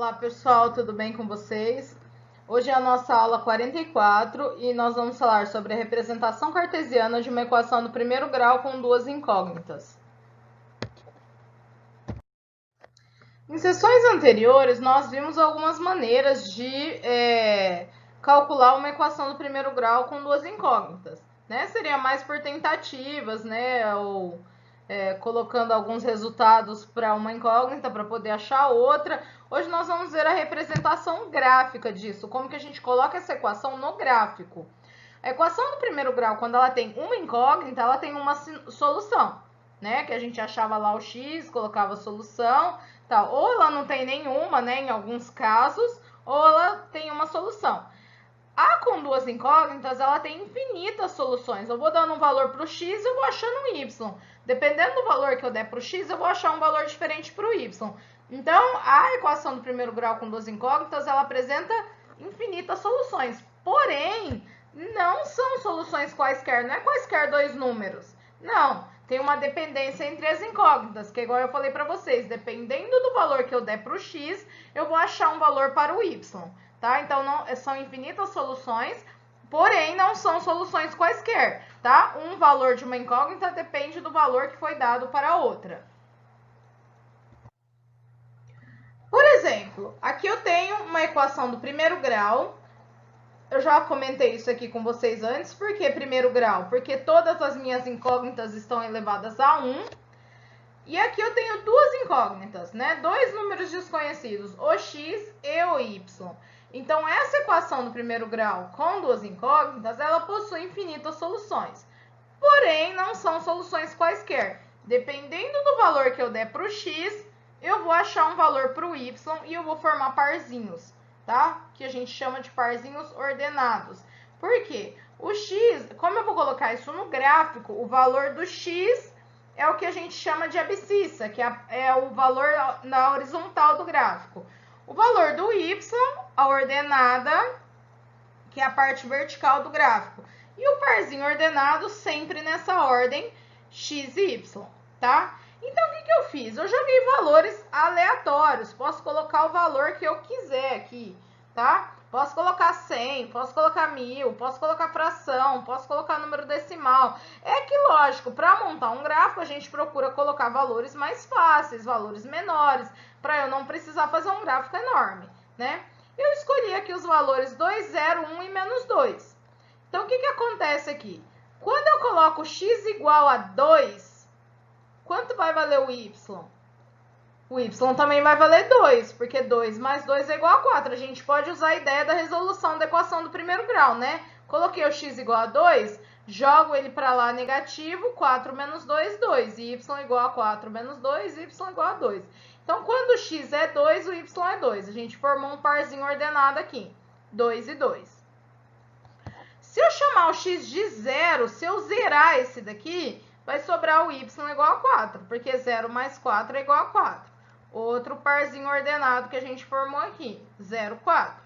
Olá pessoal, tudo bem com vocês? Hoje é a nossa aula 44 e nós vamos falar sobre a representação cartesiana de uma equação do primeiro grau com duas incógnitas. Em sessões anteriores, nós vimos algumas maneiras de calcular uma equação do primeiro grau com duas incógnitas, né? Seria mais por tentativas, né? Ou colocando alguns resultados para uma incógnita para poder achar outra. Hoje nós vamos ver a representação gráfica disso, como que a gente coloca essa equação no gráfico. A equação do primeiro grau, quando ela tem uma incógnita, ela tem uma solução, né? Que a gente achava lá o x, colocava a solução, tal. Ou ela não tem nenhuma, né? Em alguns casos, ou ela tem uma solução. A com duas incógnitas, ela tem infinitas soluções. Eu vou dando um valor para o x e eu vou achando um y. Dependendo do valor que eu der para o x, eu vou achar um valor diferente para o y. Então, a equação do primeiro grau com duas incógnitas, ela apresenta infinitas soluções. Porém, não são soluções quaisquer, não é quaisquer dois números. Não, tem uma dependência entre as incógnitas, que é igual eu falei para vocês. Dependendo do valor que eu der para o x, eu vou achar um valor para o y. Tá? Então, são infinitas soluções, porém, não são soluções quaisquer, tá? Um valor de uma incógnita depende do valor que foi dado para a outra. Por exemplo, aqui eu tenho uma equação do primeiro grau. Eu já comentei isso aqui com vocês antes. Por que primeiro grau? Porque todas as minhas incógnitas estão elevadas a 1. E aqui eu tenho duas incógnitas, né? Dois números desconhecidos, o x e o y. Então, essa equação do primeiro grau com duas incógnitas, ela possui infinitas soluções. Porém, não são soluções quaisquer. Dependendo do valor que eu der para o x, eu vou achar um valor para o y e eu vou formar parzinhos, tá? Que a gente chama de parzinhos ordenados. Por quê? O x, como eu vou colocar isso no gráfico, o valor do x é o que a gente chama de abscissa, que é o valor na horizontal do gráfico. O valor do y, a ordenada, que é a parte vertical do gráfico. E o parzinho ordenado sempre nessa ordem x e y, tá? Então, o que eu fiz? Eu joguei valores aleatórios. Posso colocar o valor que eu quiser aqui, tá? Posso colocar 100, posso colocar 1000, posso colocar fração, posso colocar número decimal. É que, lógico, para montar um gráfico, a gente procura colocar valores mais fáceis, valores menores, para eu não precisar fazer um gráfico enorme, né? Eu escolhi aqui os valores 2, 0, 1 e menos 2. Então, o que acontece aqui? Quando eu coloco x igual a 2, quanto vai valer o y? O y também vai valer 2, porque 2 mais 2 é igual a 4. A gente pode usar a ideia da resolução da equação do primeiro grau, né? Coloquei o x igual a 2, jogo ele para lá negativo, 4 menos 2, 2. E y igual a 4 menos 2, y igual a 2. Então, quando o x é 2, o y é 2. A gente formou um parzinho ordenado aqui, 2 e 2. Se eu chamar o x de 0, se eu zerar esse daqui, vai sobrar o y igual a 4, porque 0 mais 4 é igual a 4. Outro parzinho ordenado que a gente formou aqui, 0, 4.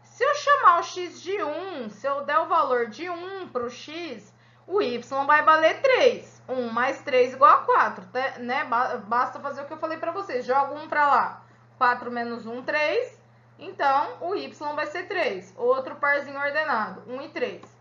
Se eu chamar o x de 1, se eu der o valor de 1 para o x, o y vai valer 3. 1 mais 3 igual a 4, né? Basta fazer o que eu falei para vocês. Joga 1 para lá. 4 menos 1, 3. Então, o y vai ser 3. Outro parzinho ordenado, 1 e 3.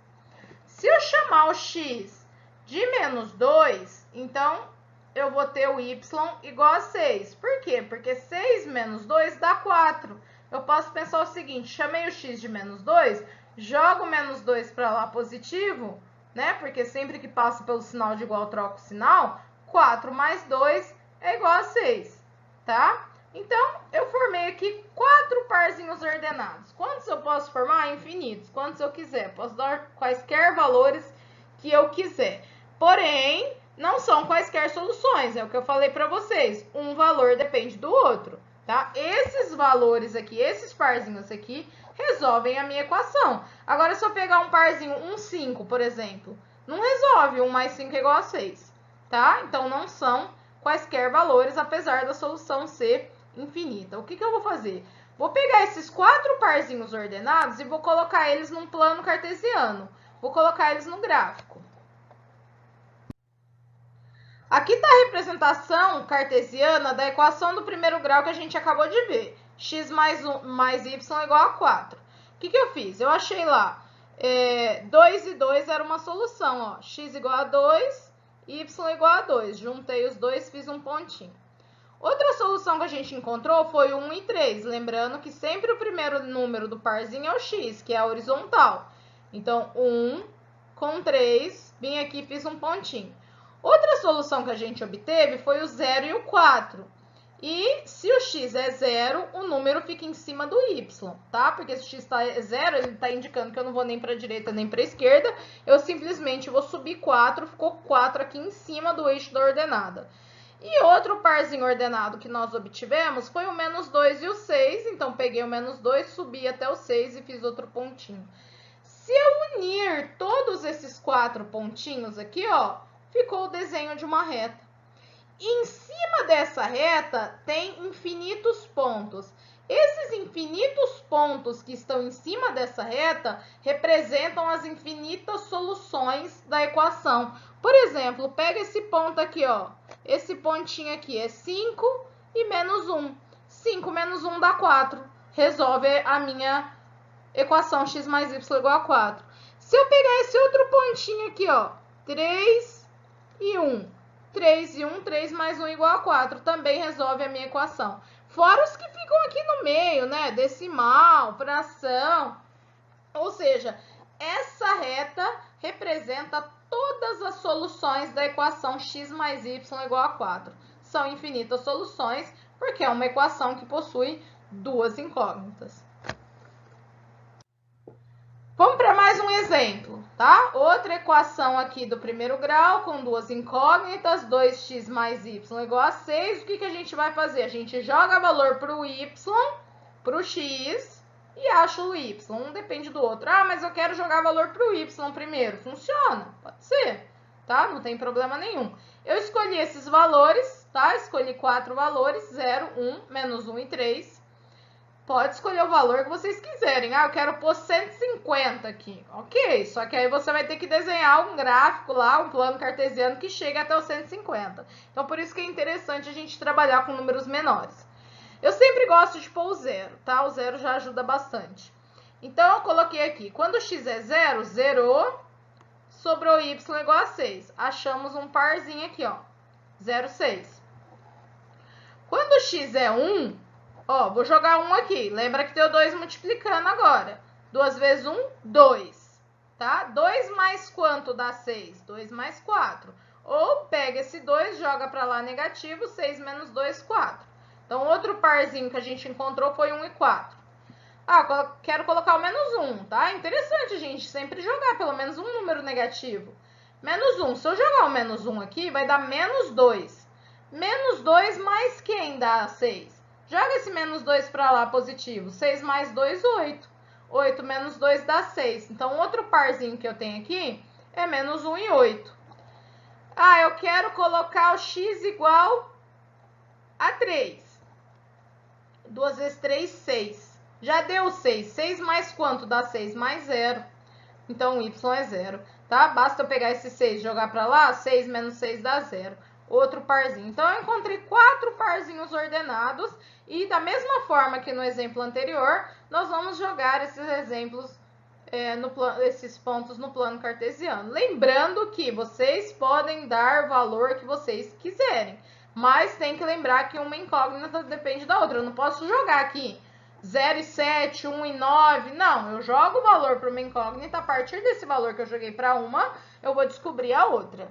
Se eu chamar o x de menos 2, então eu vou ter o y igual a 6. Por quê? Porque 6 menos 2 dá 4. Eu posso pensar o seguinte, chamei o x de menos 2, jogo menos 2 para lá positivo, né? Porque sempre que passa pelo sinal de igual, troco o sinal. 4 mais 2 é igual a 6, tá? Então, eu formei aqui 4 parzinhos ordenados. Quantos eu posso formar? Infinitos. Quantos eu quiser. Posso dar quaisquer valores que eu quiser. Porém, não são quaisquer soluções. É o que eu falei para vocês. Um valor depende do outro, tá? Esses valores aqui, esses parzinhos aqui, resolvem a minha equação. Agora, se eu pegar um parzinho, 1, 5, por exemplo, não resolve. 1 mais 5 é igual a 6, tá? Então, não são quaisquer valores, apesar da solução ser infinita. O que eu vou fazer? Vou pegar esses 4 parzinhos ordenados e vou colocar eles num plano cartesiano. Vou colocar eles no gráfico. Aqui está a representação cartesiana da equação do primeiro grau que a gente acabou de ver. x mais y igual a 4. O que eu fiz? Eu achei lá, 2 e 2 era uma solução, ó, x igual a 2, y igual a 2. Juntei os dois, fiz um pontinho. Outra solução que a gente encontrou foi 1 e 3. Lembrando que sempre o primeiro número do parzinho é o x, que é a horizontal. Então, 1 com 3, vim aqui e fiz um pontinho. Outra solução que a gente obteve foi o 0 e o 4. E se o x é 0, o número fica em cima do y, tá? Porque se o x está 0, ele está indicando que eu não vou nem para a direita nem para a esquerda. Eu simplesmente vou subir 4, ficou 4 aqui em cima do eixo da ordenada. E outro parzinho ordenado que nós obtivemos foi o menos 2 e o 6. Então, peguei o menos 2, subi até o 6 e fiz outro pontinho. Se eu unir todos esses 4 pontinhos aqui, ó, ficou o desenho de uma reta. E em cima dessa reta tem infinitos pontos. Esses infinitos pontos que estão em cima dessa reta representam as infinitas soluções da equação. Por exemplo, pega esse ponto aqui, ó. Esse pontinho aqui é 5 e menos 1. 5 menos 1 dá 4. Resolve a minha equação x mais y igual a 4. Se eu pegar esse outro pontinho aqui, ó, 3 e 1. 3 e 1, 3 mais 1 igual a 4. Também resolve a minha equação. Fora os que ficam aqui no meio, né? Decimal, fração. Ou seja, essa reta representa todas as soluções da equação x mais y igual a 4. São infinitas soluções, porque é uma equação que possui duas incógnitas. Vamos para mais um exemplo, tá? Outra equação aqui do primeiro grau com duas incógnitas, 2x mais y igual a 6. O que a gente vai fazer? A gente joga valor para o y, para o x e acha o y. Um depende do outro. Ah, mas eu quero jogar valor para o y primeiro. Funciona? Pode ser, tá? Não tem problema nenhum. Eu escolhi esses valores, tá? Escolhi 4 valores, 0, 1, menos 1 e 3. Pode escolher o valor que vocês quiserem. Ah, eu quero pôr 150 aqui. Ok, só que aí você vai ter que desenhar um gráfico lá, um plano cartesiano que chegue até o 150. Então, por isso que é interessante a gente trabalhar com números menores. Eu sempre gosto de pôr o 0, tá? O 0 já ajuda bastante. Então, eu coloquei aqui. Quando x é 0, zerou, sobrou y igual a 6. Achamos um parzinho aqui, ó. 0, 6. Quando x é 1... Ó, vou jogar 1 aqui. Lembra que tem o 2 multiplicando agora. 2 vezes 1, 2. Tá? 2 mais quanto dá 6? 2 mais 4. Ou pega esse 2, joga para lá negativo, 6 menos 2, 4. Então, outro parzinho que a gente encontrou foi 1 e 4. Ah, quero colocar o menos 1, tá? Interessante a gente sempre jogar pelo menos um número negativo. Menos 1. Se eu jogar o menos 1 aqui, vai dar menos 2. Menos 2 mais quem dá 6? Joga esse menos 2 para lá, positivo. 6 mais 2, 8. 8 menos 2 dá 6. Então, outro parzinho que eu tenho aqui é menos 1 e 8. Ah, eu quero colocar o x igual a 3. 2 vezes 3, 6. Já deu 6. 6 mais quanto dá 6? Mais 0. Então, o y é 0, tá? Basta eu pegar esse 6 e jogar para lá, 6 menos 6 dá 0. Outro parzinho. Então, eu encontrei 4 parzinhos ordenados e da mesma forma que no exemplo anterior, nós vamos jogar esses exemplos, esses pontos no plano cartesiano. Lembrando que vocês podem dar o valor que vocês quiserem, mas tem que lembrar que uma incógnita depende da outra. Eu não posso jogar aqui 0 e 7, 1 e 9. Não, eu jogo o valor para uma incógnita. A partir desse valor que eu joguei para uma, eu vou descobrir a outra.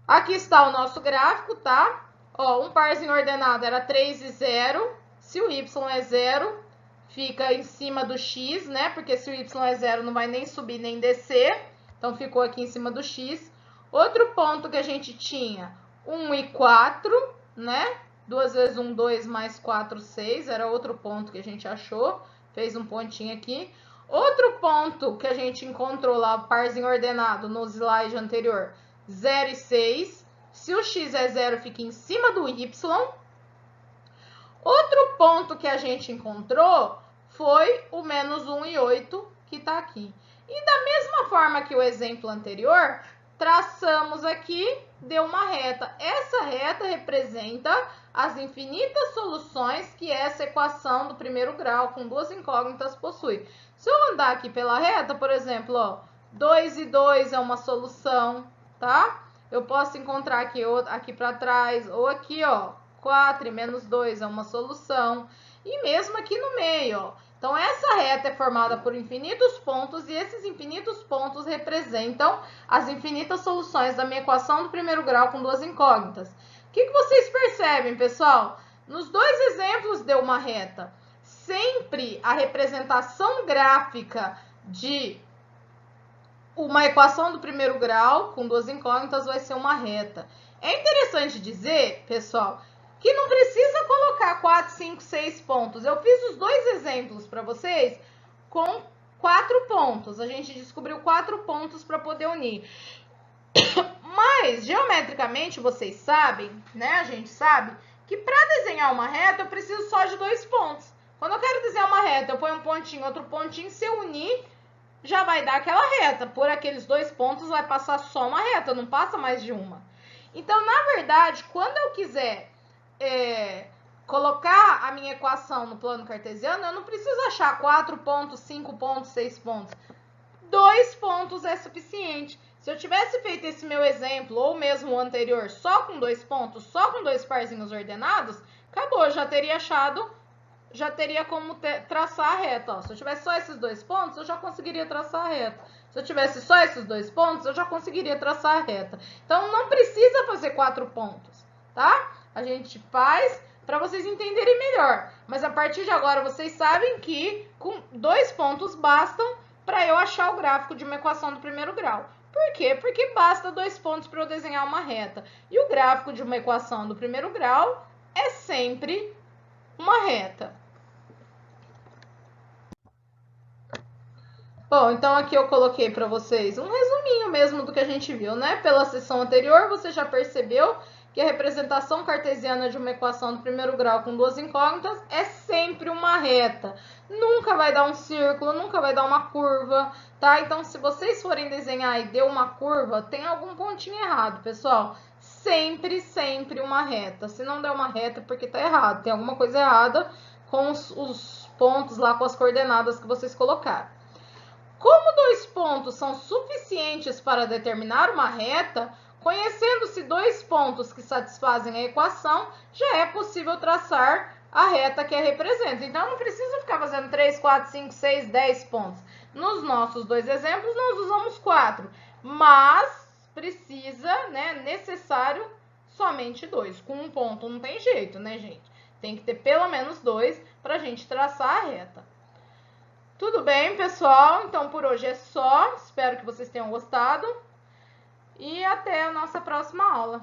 Aqui está o nosso gráfico, tá? Ó, um parzinho ordenado era 3 e 0. Se o y é 0, fica em cima do x, né? Porque se o y é 0, não vai nem subir nem descer. Então, ficou aqui em cima do x. Outro ponto que a gente tinha, 1 e 4, né? 2 vezes 1, 2, mais 4, 6. Era outro ponto que a gente achou. Fez um pontinho aqui. Outro ponto que a gente encontrou lá, parzinho ordenado, no slide anterior, 0 e 6. Se o x é 0, fica em cima do y. Outro ponto que a gente encontrou foi o menos 1 e 8, que está aqui. E da mesma forma que o exemplo anterior, traçamos aqui deu uma reta. Essa reta representa as infinitas soluções que essa equação do primeiro grau com duas incógnitas possui. Se eu andar aqui pela reta, por exemplo, ó, 2 e 2 é uma solução, tá? Eu posso encontrar aqui para trás, ou aqui, ó, 4 e menos 2 é uma solução. E mesmo aqui no meio, ó. Então, essa reta é formada por infinitos pontos e esses infinitos pontos representam as infinitas soluções da minha equação do primeiro grau com duas incógnitas. O que vocês percebem, pessoal? Nos dois exemplos deu uma reta. Sempre a representação gráfica de uma equação do primeiro grau com duas incógnitas vai ser uma reta. É interessante dizer, pessoal, que não precisa colocar 4, 5, 6 pontos. Eu fiz os dois exemplos para vocês com 4 pontos. A gente descobriu 4 pontos para poder unir. Mas, geometricamente, vocês sabem, né? A gente sabe que para desenhar uma reta eu preciso só de 2 pontos. Quando eu quero desenhar uma reta, eu ponho um pontinho, outro pontinho. Se eu unir, já vai dar aquela reta. Por aqueles 2 pontos vai passar só uma reta, não passa mais de uma. Então, na verdade, quando eu quiser colocar a minha equação no plano cartesiano, eu não preciso achar 4 pontos, 5 pontos, 6 pontos. 2 pontos é suficiente. Se eu tivesse feito esse meu exemplo, ou mesmo o anterior, só com 2 pontos, só com 2 parzinhos ordenados, acabou, já teria achado, já teria como traçar a reta. Ó. Se eu tivesse só esses 2 pontos, eu já conseguiria traçar a reta. Se eu tivesse só esses 2 pontos, eu já conseguiria traçar a reta. Então, não precisa fazer 4 pontos, tá? A gente faz para vocês entenderem melhor. Mas a partir de agora, vocês sabem que com 2 pontos bastam para eu achar o gráfico de uma equação do primeiro grau. Por quê? Porque basta 2 pontos para eu desenhar uma reta. E o gráfico de uma equação do primeiro grau é sempre uma reta. Bom, então aqui eu coloquei para vocês um resuminho mesmo do que a gente viu, né? Pela sessão anterior, você já percebeu que a representação cartesiana de uma equação do primeiro grau com duas incógnitas é sempre uma reta. Nunca vai dar um círculo, nunca vai dar uma curva, tá? Então, se vocês forem desenhar e deu uma curva, tem algum pontinho errado, pessoal. Sempre, sempre uma reta. Se não der uma reta, é porque tá errado. Tem alguma coisa errada com os pontos lá, com as coordenadas que vocês colocaram. Como 2 pontos são suficientes para determinar uma reta, conhecendo-se 2 pontos que satisfazem a equação, já é possível traçar a reta que a representa. Então, não precisa ficar fazendo 3, 4, 5, 6, 10 pontos. Nos nossos 2 exemplos, nós usamos 4, mas precisa, né, necessário somente 2. Com um ponto não tem jeito, né, gente? Tem que ter pelo menos 2 para a gente traçar a reta. Tudo bem, pessoal? Então, por hoje é só. Espero que vocês tenham gostado. E até a nossa próxima aula.